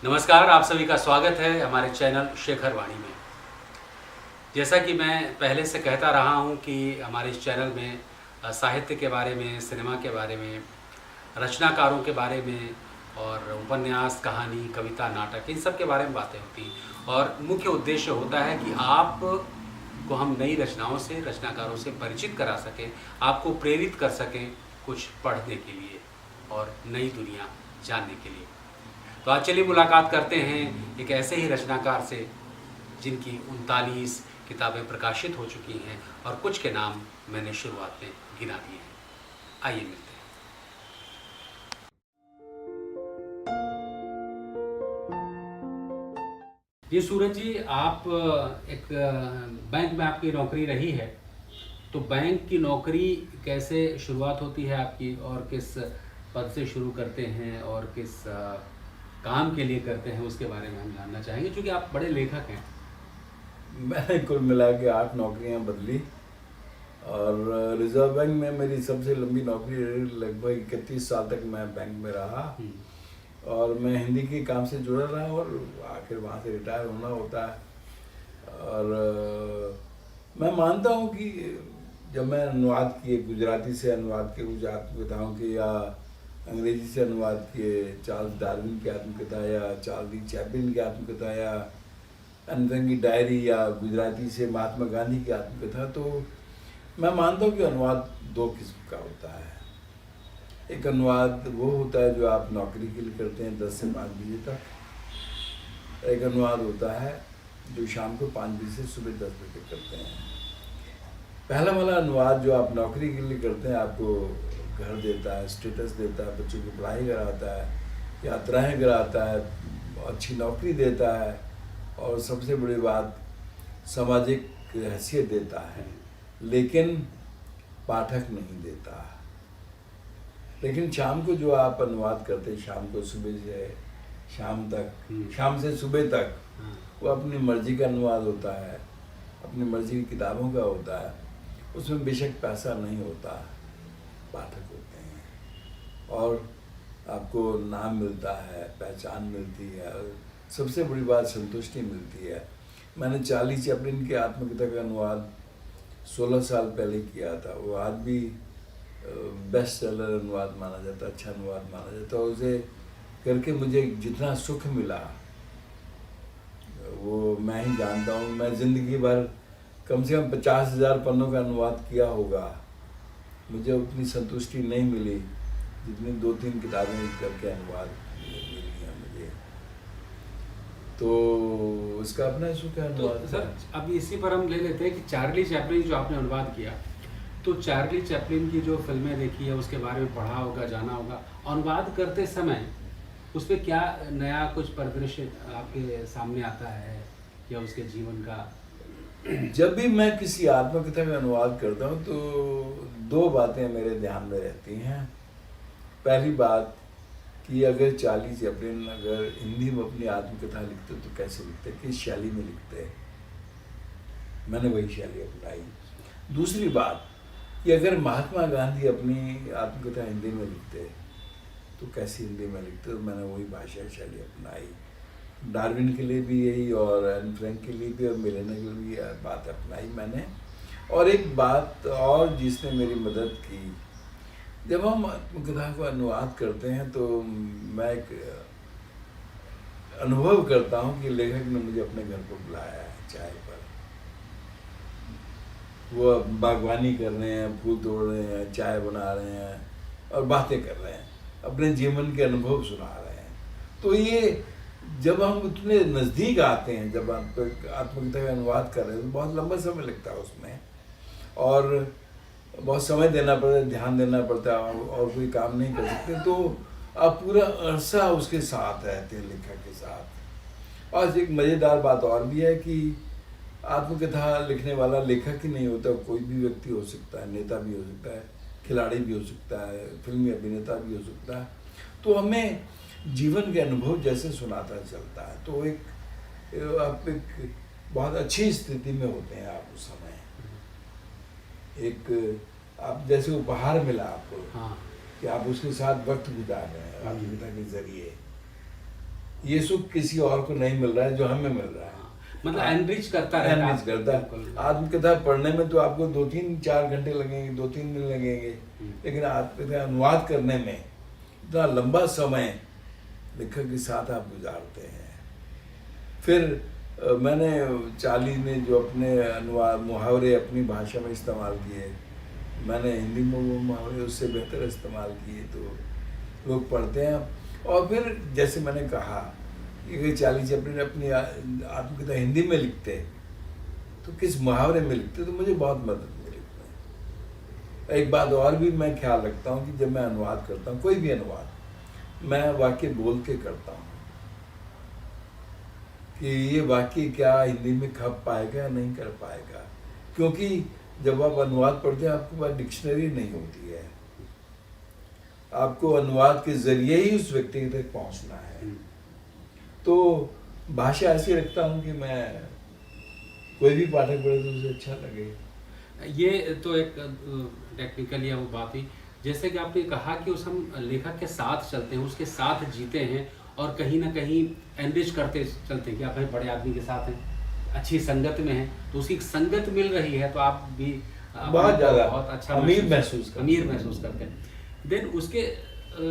नमस्कार, आप सभी का स्वागत है हमारे चैनल शेखर वाणी में। जैसा कि मैं पहले से कहता रहा हूं कि हमारे इस चैनल में साहित्य के बारे में, सिनेमा के बारे में, रचनाकारों के बारे में और उपन्यास, कहानी, कविता, नाटक, इन सब के बारे में बातें होती हैं। और मुख्य उद्देश्य होता है कि आप को हम नई रचनाओं से, रचनाकारों से परिचित करा सकें, आपको प्रेरित कर सकें कुछ पढ़ने के लिए और नई दुनिया जानने के लिए। तो आज चलिए मुलाकात करते हैं एक ऐसे ही रचनाकार से जिनकी 39 किताबें प्रकाशित हो चुकी हैं और कुछ के नाम मैंने शुरुआत में गिना दिए हैं। आइए मिलते हैं। जी सूरज जी, आप एक बैंक में आपकी नौकरी रही है, तो बैंक की नौकरी कैसे शुरुआत होती है आपकी और किस पद से शुरू करते हैं और किस काम के लिए करते हैं, उसके बारे में हम जानना चाहेंगे, क्योंकि आप बड़े लेखक हैं। मैंने कुल मिला के 8 नौकरियां बदली और रिजर्व बैंक में मेरी सबसे लंबी नौकरी रही। लगभग 31 साल तक मैं बैंक में रहा और मैं हिंदी के काम से जुड़ा रहा और आखिर वहाँ से रिटायर होना होता है। और मैं मानता हूँ कि जब मैं अनुवाद किए, गुजराती से अनुवाद किए कुछ आत्मकथाओं के या अंग्रेजी से अनुवाद किए चार्ल्स डार्विन की आत्मकथा या चार्ली चैपलिन की आत्मकथा या अनसन की डायरी या गुजराती से महात्मा गांधी की आत्मकथा, तो मैं मानता हूँ कि अनुवाद 2 किस्म का होता है। एक अनुवाद वो होता है जो आप नौकरी के लिए करते हैं 10 से 5 बजे तक। एक अनुवाद होता है जो शाम को 5 बजे से सुबह 10 बजे करते हैं। पहला वाला अनुवाद जो आप नौकरी के लिए करते हैं आपको घर देता है, स्टेटस देता है, बच्चों की पढ़ाई कराता है, यात्राएं कराता है, अच्छी नौकरी देता है और सबसे बड़ी बात सामाजिक हैसियत देता है, लेकिन पाठक नहीं देता। लेकिन शाम को जो आप अनुवाद करते हैं, शाम को सुबह से शाम तक, शाम से सुबह तक, वो अपनी मर्जी का अनुवाद होता है, अपनी मर्जी की किताबों का होता है। उसमें बेशक पैसा नहीं होता, पाठक होते हैं और आपको नाम मिलता है, पहचान मिलती है और सबसे बड़ी बात संतुष्टि मिलती है। मैंने चार्ली चैपलिन के आत्मकथा का अनुवाद 16 साल पहले किया था। वो आज भी बेस्ट सेलर अनुवाद माना जाता, अच्छा अनुवाद माना जाता। और उसे करके मुझे जितना सुख मिला वो मैं ही जानता हूँ। मैं ज़िंदगी भर कम से कम 50,000 पन्नों का अनुवाद किया होगा, मुझे उतनी संतुष्टि नहीं मिली जितनी 2-3 किताबें करके अनुवाद मिली हैं मुझे। तो इसका अपना सुख है अनुवाद। तो सर, अब इसी पर हम ले लेते हैं कि चार्ली चैपलिन जो आपने अनुवाद किया, तो चार्ली चैपलिन की जो फिल्में देखी है उसके बारे में पढ़ा होगा, जाना होगा। अनुवाद करते समय उस पर क्या नया कुछ परिदृश्य आपके सामने आता है या उसके जीवन का? जब भी मैं किसी आत्मकथा का अनुवाद करता हूँ तो 2 बातें मेरे ध्यान में रहती हैं। पहली बात कि अगर चार्ली चैपलिन अगर हिंदी में अपनी आत्मकथा लिखते तो कैसे लिखते, किस शैली में लिखते, मैंने वही शैली अपनाई। दूसरी बात कि अगर महात्मा गांधी अपनी आत्मकथा हिंदी में लिखते तो कैसी हिंदी में लिखते, तो मैंने वही भाषा शैली अपनाई। डार्विन के लिए भी यही और एन फ्रैंक के लिए भी और मिलेना के लिए भी बात अपनाई मैंने। और एक बात और जिसने मेरी मदद की, जब हम आत्मकथा को अनुवाद करते हैं तो मैं एक अनुभव करता हूँ कि लेखक ने मुझे अपने घर पर बुलाया है चाय पर। वो बागवानी कर रहे हैं, फूल तोड़ रहे हैं, चाय बना रहे हैं और बातें कर रहे हैं, अपने जीवन के अनुभव सुना रहे हैं। तो ये जब हम उतने नज़दीक आते हैं, जब आप आत्मकथा का अनुवाद कर रहे हैं तो बहुत लंबा समय लगता है उसमें और बहुत समय देना पड़ता है, ध्यान देना पड़ता है और कोई काम नहीं कर सकते। तो आप पूरा अरसा उसके साथ रहते हैं, लेखक के साथ। और एक मज़ेदार बात और भी है कि आत्मकथा लिखने वाला लेखक ही नहीं होता, कोई भी व्यक्ति हो सकता है, नेता भी हो सकता है, खिलाड़ी भी हो सकता है, फिल्मी अभिनेता भी हो सकता है। तो हमें जीवन के अनुभव जैसे सुनाता चलता है, तो आप एक बहुत अच्छी स्थिति में होते हैं आप उस समय। एक आप जैसे उपहार मिला आपको, हाँ, कि आप उसके साथ वक्त गुजार रहे हैं आत्मकथा के जरिए। ये सुख किसी और को नहीं मिल रहा है जो हमें मिल रहा है। मतलब एनरिच करता रहता है। एनरिच करता है। आत्मकथा पढ़ने में तो आपको 2-3-4 घंटे लगेंगे, 2-3 दिन लगेंगे, लेकिन आत्मकथा अनुवाद करने में इतना लंबा समय लेखक के साथ आप गुजारते हैं। फिर मैंने 40 में जो अपने अनुवाद मुहावरे अपनी भाषा में इस्तेमाल किए, मैंने हिंदी में वो मुहावरे उससे बेहतर इस्तेमाल किए, तो लोग पढ़ते हैं। और फिर जैसे मैंने कहा कि चार्ली चैपलिन अपनी आत्मकथा हिंदी में लिखते तो किस मुहावरे में लिखते, तो मुझे बहुत मदद मिली। एक बात और भी मैं ख्याल रखता हूँ कि जब मैं अनुवाद करता हूँ, कोई भी अनुवाद, मैं वाक्य बोल के करता हूँ कि ये वाक्य क्या हिंदी में खप पाएगा या नहीं कर पाएगा, क्योंकि जब आप अनुवाद पढ़ते हैं आपके पास डिक्शनरी नहीं होती है, आपको अनुवाद के जरिए ही उस व्यक्ति तक पहुंचना है। तो भाषा ऐसी रखता हूँ कि मैं कोई भी पाठक पढ़े तो उसे अच्छा लगे। ये तो एक टेक्निकली वो बात हुई, जैसे कि आपने कहा कि उस हम लेखक के साथ चलते हैं, उसके साथ जीते हैं और कहीं ना कहीं एनरिच करते चलते हैं कि आप भाई बड़े आदमी के साथ हैं, अच्छी संगत में हैं, तो उसकी संगत मिल रही है तो आप भी बहुत ज़्यादा बहुत अच्छा अमीर महसूस करते हैं। देन उसके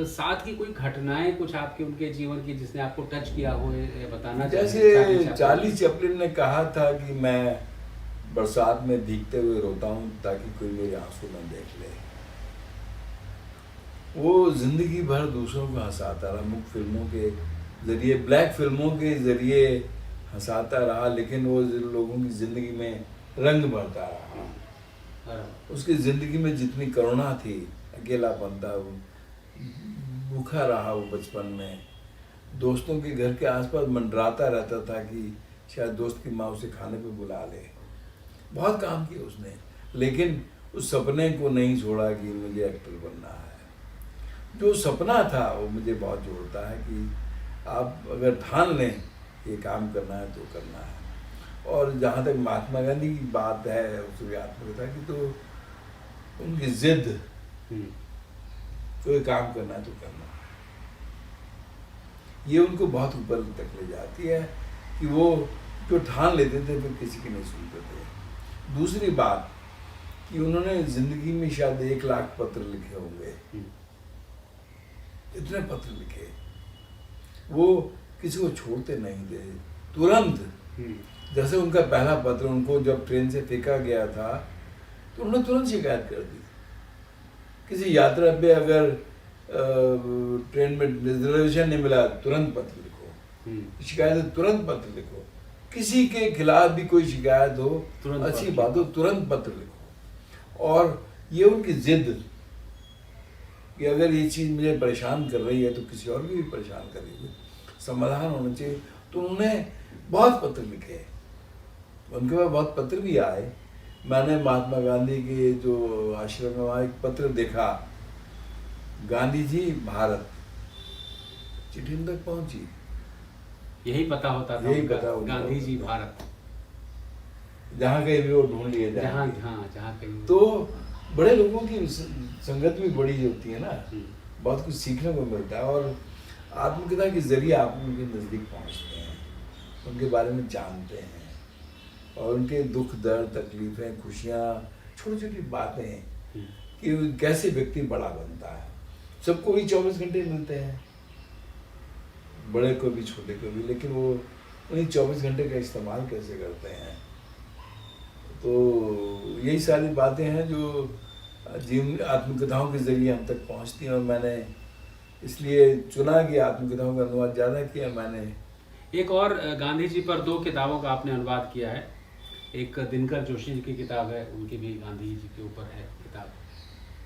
साथ की कोई घटनाएं कुछ आपके उनके जीवन की जिसने आपको टच किया हो, बताना जैसे चार्ली चैपलिन ने कहा था कि मैं बरसात में भीगते हुए रोता हूँ ताकि कोई मेरे आंसू न देख ले। वो जिंदगी भर दूसरों को हंसाता रहा, मुख्य फिल्मों के जरिए, ब्लैक फिल्मों के जरिए हंसाता रहा, लेकिन वो लोगों की जिंदगी में रंग भरता रहा। उसकी जिंदगी में जितनी करुणा थी, अकेलापन था, भूखा रहा वो बचपन में, दोस्तों के घर के आसपास मंडराता रहता था कि शायद दोस्त की माँ उसे खाने पे बुला ले। बहुत काम किया उसने, लेकिन उस सपने को नहीं छोड़ा कि मुझे एक्टर बनना है। जो सपना था वो मुझे बहुत जोड़ता है कि आप अगर ठान लें ये काम करना है तो करना है। और जहाँ तक महात्मा गांधी की बात है, उसकी आत्मकथा की, तो उनकी जिद, कोई काम करना है तो करना है, ये उनको बहुत ऊपर तक ले जाती है कि वो जो ठान लेते थे फिर किसी की नहीं सुनते थे। दूसरी बात कि उन्होंने जिंदगी में शायद 1 लाख पत्र लिखे होंगे, इतने पत्र लिखे, वो किसी को छोड़ते नहीं थे। तुरंत, जैसे उनका पहला पत्र उनको जब ट्रेन से फेंका गया था तो उन्होंने तुरंत शिकायत कर दी। किसी यात्रा पे अगर ट्रेन में रिजर्वेशन नहीं मिला, तुरंत पत्र लिखो, शिकायत है तुरंत पत्र लिखो, किसी के खिलाफ भी कोई शिकायत हो, अच्छी बात हो, तुरंत पत्र लिखो। और ये उनकी जिद कि अगर ये चीज़ मुझे परेशान कर रही है तो किसी और भी परेशान कर रही है, समाधान होना चाहिए। तो उन्होंने बहुत पत्र लिखे, उनके पास बहुत पत्र भी आए। मैंने महात्मा गांधी के जो आश्रम में वहाँ एक पत्र देखा, गांधी जी भारत, चिट्ठी तक पहुंची, यही पता होता था, यही पता गांधी जी भारत, जहाँ कहीं भी वो ढूंढ लिए जहाँ कहीं। तो बड़े लोगों की संगत भी बड़ी होती है ना, बहुत कुछ सीखने को मिलता है। और आत्मकथा के जरिए आप उनके नज़दीक पहुँचते हैं, उनके बारे में जानते हैं, और उनके दुख दर्द, तकलीफें, खुशियाँ, छोटी छोटी बातें कि कैसे व्यक्ति बड़ा बनता है। सबको भी 24 घंटे मिलते हैं, बड़े को भी छोटे को भी, लेकिन वो उन्हीं 24 घंटे का इस्तेमाल कैसे करते हैं। तो यही सारी बातें हैं जो जीवन आत्मकथाओं के जरिए हम तक पहुंचती हैं, और मैंने इसलिए चुना कि आत्मकथाओं का अनुवाद ज़्यादा किया। मैंने एक और गांधी जी पर 2 किताबों का आपने अनुवाद किया है, एक दिनकर जोशी जी की किताब है, उनकी भी गांधी जी के ऊपर है किताब,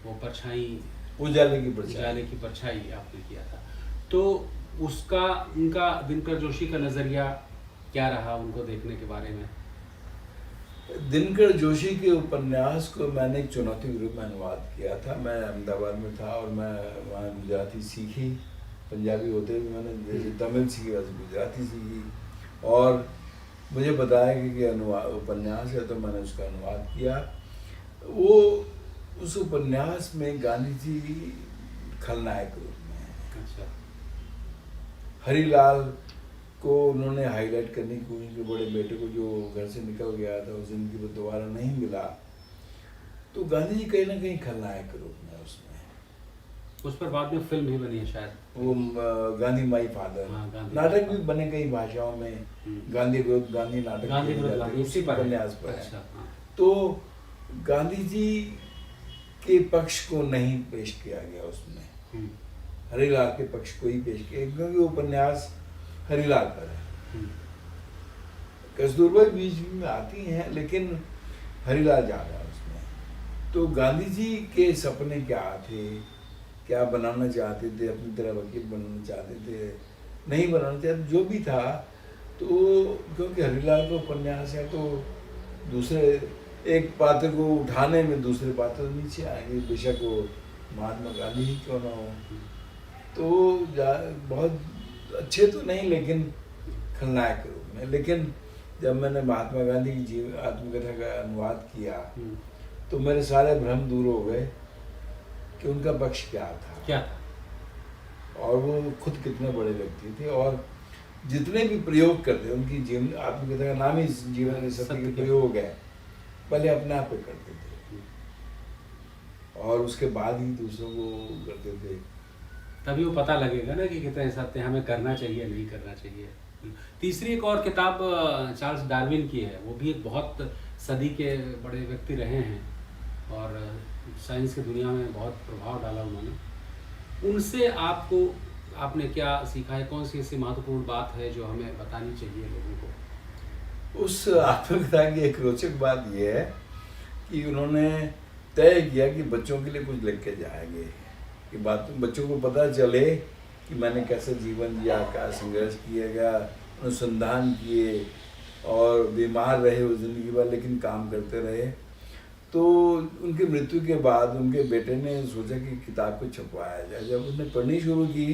वो परछाई, उजाले की परछाई आपने किया था। तो उसका, उनका, दिनकर जोशी का नज़रिया क्या रहा उनको देखने के बारे में? दिनकर जोशी के उपन्यास को मैंने एक चुनौती के रूप में अनुवाद किया था। मैं अहमदाबाद में था और मैं वहाँ गुजराती सीखी, पंजाबी होते हुए मैंने जैसे तमिल सीखी वैसे गुजराती सीखी, और मुझे बताया कि अनुवाद उपन्यास है, तो मैंने उसका अनुवाद किया। वो उस उपन्यास में गांधी जी खलनायक रूप में हैं। अच्छा। हरिलाल उसको उन्होंने हाईलाइट करने की कोशिश की, बड़े बेटे को जो घर से निकल गया था, उस जिंदगी में दोबारा नहीं मिला। तो गांधी जी कहीं ना कहीं खलनायक के रूप में उसमें, उस पर बाद में फिल्म भी बनी है शायद, वो गांधी माई फादर। हाँ, गांधी नाटक भी बने कई भाषाओं में, गांधी विरुद्ध गांधी नाटक गांधी किए विरुद्ध जाते गांधी हैं, उसी पर है। उपन्यास पर है। अच्छा, हाँ। तो गांधी जी के पक्ष को नहीं पेश किया गया उसमें, हरिलाल के पक्ष को ही पेश किया, क्योंकि वो उपन्यास हरिलाल पर है। कस्तूरबा बीच में आती हैं, लेकिन हरिलाल ज्यादा है उसमें। तो गांधी जी के सपने क्या थे, क्या बनाना चाहते थे, अपनी तरह वकील बनना चाहते थे, नहीं बनाना चाहते, जो भी था। तो क्योंकि हरिलाल का उपन्यास है, तो दूसरे एक पात्र को उठाने में दूसरे पात्र नीचे आएंगे, बेशक वो महात्मा गांधी ही क्यों ना हो। तो बहुत अच्छे तो नहीं, लेकिन खलनायक के रूप में। लेकिन जब मैंने महात्मा गांधी की आत्मकथा का अनुवाद किया, तो मेरे सारे भ्रम दूर हो गए कि उनका पक्ष क्या था, और वो खुद कितने बड़े व्यक्ति थे, और जितने भी प्रयोग करते, उनकी जीवन आत्मकथा का नाम ही जीवन सत्य के प्रयोग है, पहले अपने आप पे करते थे और उसके बाद ही दूसरों को करते थे। तभी वो पता लगेगा ना कि कितने सत्य हमें करना चाहिए, नहीं करना चाहिए। तीसरी एक और किताब चार्ल्स डार्विन की है, वो भी एक बहुत सदी के बड़े व्यक्ति रहे हैं और साइंस की दुनिया में बहुत प्रभाव डाला उन्होंने। उनसे आपने क्या सीखा है, कौन सी ऐसी महत्वपूर्ण बात है जो हमें बतानी चाहिए लोगों को? उस आत्मकथा की एक रोचक बात यह है कि उन्होंने तय किया कि बच्चों के लिए कुछ लिख के जाएंगे, कि बच्चों को पता चले कि मैंने कैसे जीवन जिया, क्या संघर्ष किया गया, अनुसंधान किए और बीमार रहे उस जिंदगी भर, लेकिन काम करते रहे। तो उनकी मृत्यु के बाद उनके बेटे ने सोचा कि किताब को छपवाया जाए। जब उसने पढ़नी शुरू की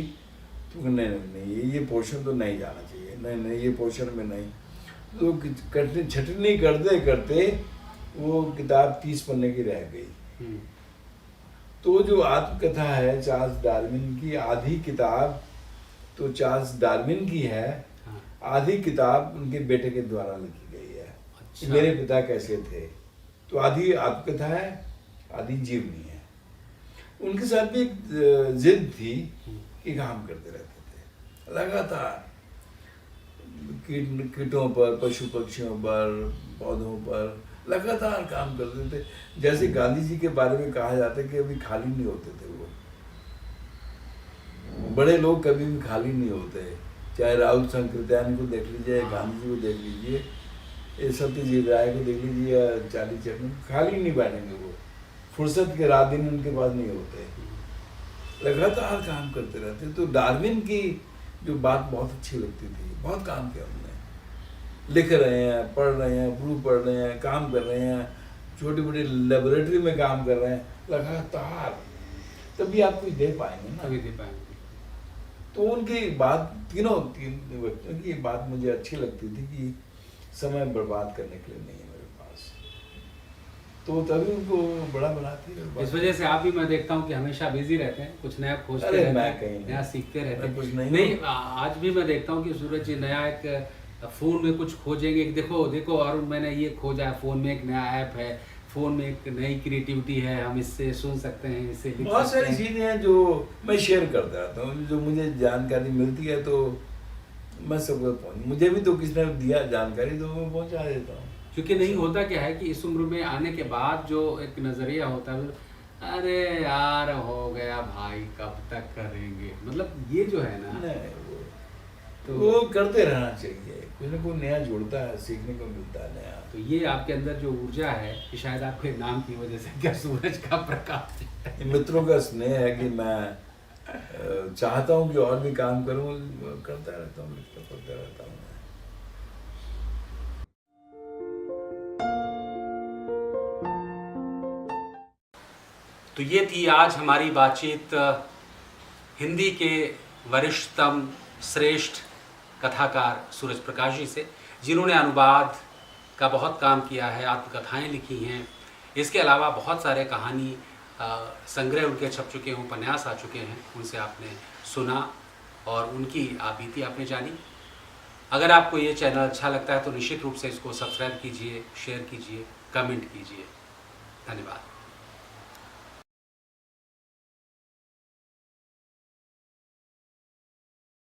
तो नहीं ये पोर्शन तो नहीं जाना चाहिए, नहीं ये पोर्शन में नहीं। तो छटनी करते करते वो किताब 30 पन्ने की रह गई। तो जो आत्मकथा है चार्ल्स डार्विन की, आधी किताब तो चार्ल्स डार्विन की है, आधी किताब उनके बेटे के द्वारा लिखी गई है। अच्छा। मेरे पिता कैसे थे, तो आधी आत्मकथा है, आधी जीवनी है। उनके साथ भी एक जिद थी कि काम करते रहते थे लगातार, कीटों पर, पशु पक्षियों पर, पौधों पर लगातार काम करते थे। जैसे गांधी जी के बारे में कहा जाता है कि अभी खाली नहीं होते थे वो। बड़े लोग कभी भी खाली नहीं होते, चाहे राहुल संकृत्यायन को देख लीजिए, गांधी जी को देख लीजिए, सत्यजीत राय को देख लीजिए, या चार्ली चैपलिन, खाली नहीं बैठेंगे वो। फुर्सत के रात दिन उनके पास नहीं होते, लगातार काम करते रहते। तो डार्विन की जो बात बहुत अच्छी लगती थी, बहुत काम किया उन्होंने, लिख रहे हैं, पढ़ रहे हैं, प्रूफ पढ़ रहे हैं, काम कर रहे हैं, छोटी बड़ी लेबोरेटरी में काम कर रहे हैं लगातार, तभी आप कुछ दे पाएंगे ना, तभी दे पाएंगे। तो उनकी बात तीन व्यक्तियों की बात मुझे अच्छी लगती थी कि समय बर्बाद करने के लिए नहीं है मेरे पास, तो तभी उनको बड़ा बनाती है। इस वजह से आप भी, मैं देखता हूँ कि हमेशा बिजी रहते हैं, कुछ नया खोजते रहते हैं, नया सीखते रहते हैं। कुछ नहीं, आज भी मैं देखता हूँ कि सूरज जी नया एक फ़ोन में कुछ खोजेंगे, देखो अरुण मैंने ये खोजा है, फ़ोन में एक नया ऐप है, फ़ोन में एक नई क्रिएटिविटी है, हम इससे सुन सकते हैं, इससे लिख सकते हैं। बहुत सारी चीज़ें हैं जो मैं शेयर करता रहता हूँ, जो मुझे जानकारी मिलती है तो मैं सबको मुझे भी तो किसी ने दिया जानकारी तो मैं पहुँचा देता हूँ। क्योंकि नहीं होता क्या है कि इस उम्र में आने के बाद जो एक नज़रिया होता है, अरे यार हो गया भाई, कब तक करेंगे, मतलब ये जो है ना, तो वो करते रहना चाहिए, कुछ ना कुछ नया जुड़ता है, सीखने को मिलता है नया। तो ये आपके अंदर जो ऊर्जा है, कि शायद आपके नाम की वजह से, क्या सूरज का प्रकाश, मित्रों का स्नेह है कि मैं चाहता हूँ कि और भी काम करूँ, करता रहता हूँ, करता रहता हूँ। तो ये थी आज हमारी बातचीत हिंदी के वरिष्ठतम श्रेष्ठ कथाकार सूरज प्रकाश जी से, जिन्होंने अनुवाद का बहुत काम किया है, आत्मकथाएं लिखी हैं। इसके अलावा बहुत सारे कहानी संग्रह उनके छप चुके हैं, उपन्यास आ चुके हैं, उनसे आपने सुना और उनकी बीती आपने जानी। अगर आपको ये चैनल अच्छा लगता है तो निश्चित रूप से इसको सब्सक्राइब कीजिए, शेयर कीजिए, कमेंट कीजिए। धन्यवाद।